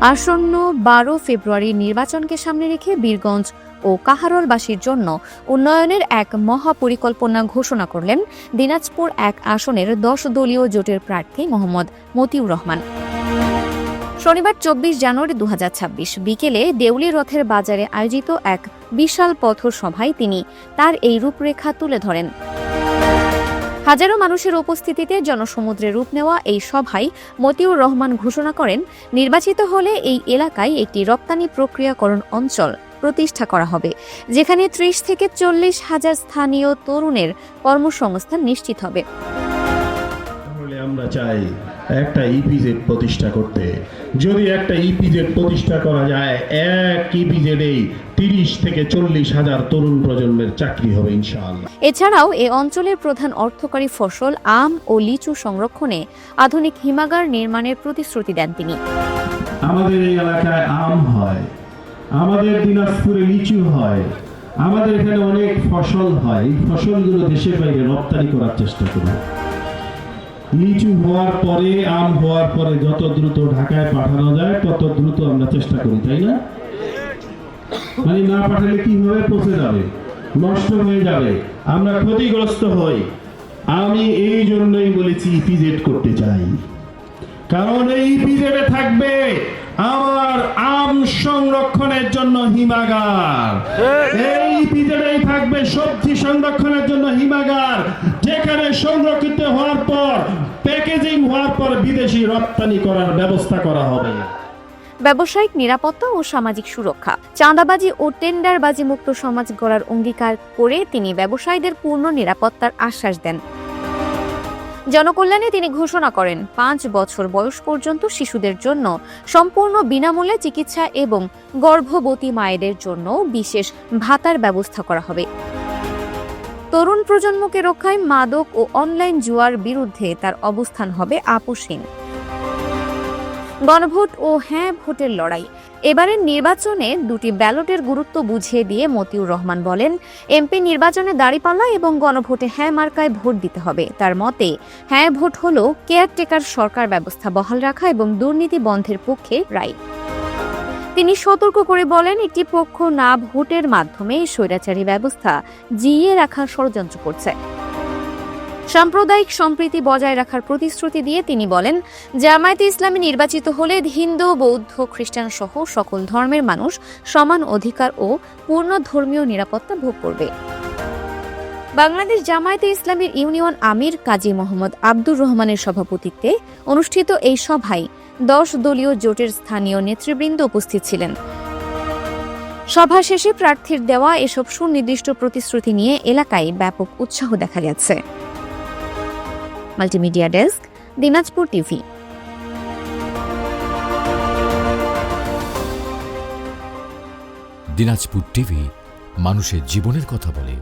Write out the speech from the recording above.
আসন্ন ১২ ফেব্রুয়ারি নির্বাচনকে সামনে রেখে বীরগঞ্জ ও কাহারোলবাসীর জন্য উন্নয়নের এক মহাপরিকল্পনা ঘোষণা করলেন দিনাজপুর ১ আসনের ১০ দলীয় জোটের প্রার্থী মোহাম্মদ মতিউর রহমান। শনিবার ২৪ জানুয়ারি ২০২৬ বিকেলে দেউলি রথের বাজারে আয়োজিত এক বিশাল পথসভায় তিনি তার এই রূপরেখা তুলে ধরেন। হাজারো মানুষের উপস্থিতিতে জনসমুদ্রে রূপ নেওয়া এই সভায় মতিউর রহমান ঘোষণা করেন, নির্বাচিত হলে এই এলাকায় একটি রপ্তানি প্রক্রিয়াকরণ অঞ্চল প্রতিষ্ঠা করা হবে, যেখানে ৩০ থেকে ৪০ হাজার স্থানীয় তরুণের কর্মসংস্থান নিশ্চিত হবে। আমরা চাই একটা ইপিজেড প্রতিষ্ঠা করতে। যদি একটা ইপিজেড প্রতিষ্ঠা করা যায়, এক ইপিজেডেই ৩০ থেকে ৪০ হাজার তরুণ প্রজন্মের চাকরি হবে ইনশাআল্লাহ। এছাড়াও এ অঞ্চলের প্রধান অর্থকরী ফসল আম ও লিচু সংরক্ষণে আধুনিক হিমাগার নির্মাণের প্রতিশ্রুতি দেন তিনি। আমাদের এই এলাকায় আম হয়, আমাদের দিনাজপুরে লিচু হয়, আমাদের এখানে অনেক ফসল হয়। এই ফসলগুলো দেশের বাইরে রপ্তানি করার চেষ্টা করব। লিচু হওয়ার পরে, আম হওয়ার পরে যত দ্রুত ঢাকায় পাঠানো যায় তত দ্রুত আমরা চেষ্টা করি, তাই না? মানে না পাঠালে কি হবে? পচে যাবে, নষ্ট হয়ে যাবে, আমরা ক্ষতিগ্রস্ত হই। আমি এই জন্যই বলেছি ইপিজেড করতে চাই, কারণ এই ইপিজেডে থাকবে আমার আম সংরক্ষণের জন্য হিমাগার, এই ইপিজেডেই থাকবে সবজি সংরক্ষণের জন্য হিমাগার, যেখানে সংরক্ষিত হওয়ার পর প্যাকেজিং হওয়ার পর বিদেশি রপ্তানি করার ব্যবস্থা করা হবে। ব্যবসায়িক নিরাপত্তা ও সামাজিক সুরক্ষা, চাঁদাবাজি ও টেন্ডারবাজি মুক্ত সমাজ গড়ার অঙ্গীকার করে তিনি ব্যবসায়ীদের পূর্ণ নিরাপত্তার আশ্বাস দেন। জনকল্যাণে তিনি ঘোষণা করেন, ৫ বছর বয়স পর্যন্ত শিশুদের জন্য সম্পূর্ণ বিনামূল্যে চিকিৎসা এবং গর্ভবতী মায়েদের জন্য বিশেষ ভাতার ব্যবস্থা করা হবে। তরুণ প্রজন্মকে রক্ষায় মাদক ও অনলাইন জুয়ার বিরুদ্ধে তার অবস্থান হবে আপোষহীন। গণভোট ও হ্যাঁ ভোটের লড়াই, এবারের নির্বাচনে দুটি ব্যালটের গুরুত্ব বুঝিয়ে দিয়ে মতিউর রহমান বলেন, এমপি নির্বাচনে দাঁড়িপাল্লা এবং গণভোটে হ্যাঁ মার্কায় ভোট দিতে হবে। তার মতে হ্যাঁ ভোট হলো কেয়ারটেকার সরকার ব্যবস্থা বহাল রাখা এবং দুর্নীতি বন্ধের পক্ষে রায়। তিনি সতর্ক করে বলেন, একটি পক্ষ না ভোটের মাধ্যমে স্বৈরাচারী ব্যবস্থা জিইয়ে রাখার ষড়যন্ত্র করছে। সাম্প্রদায়িক সম্প্রীতি বজায় রাখার প্রতিশ্রুতি দিয়ে তিনি বলেন, জামায়াতে ইসলামী নির্বাচিত হলে হিন্দু, বৌদ্ধ, খ্রিস্টান সহ সকল ধর্মের মানুষ সমান অধিকার ও পূর্ণ ধর্মীয় নিরাপত্তা ভোগ করবে। বাংলাদেশ জামায়াতে ইসলামীর ইউনিয়ন আমির কাজী মোহাম্মদ আব্দুর রহমানের সভাপতিত্বে অনুষ্ঠিত এই সভায় ১০ দলীয় জোটের স্থানীয় নেতৃবৃন্দ উপস্থিত ছিলেন। সভা শেষে প্রার্থীর দেওয়া এসব সুনির্দিষ্ট প্রতিশ্রুতি নিয়ে এলাকায় ব্যাপক উৎসাহ দেখা গেছে। Multimedia desk, Dinajpur TV. Dinajpur TV মানুষের জীবনের কথা বলে।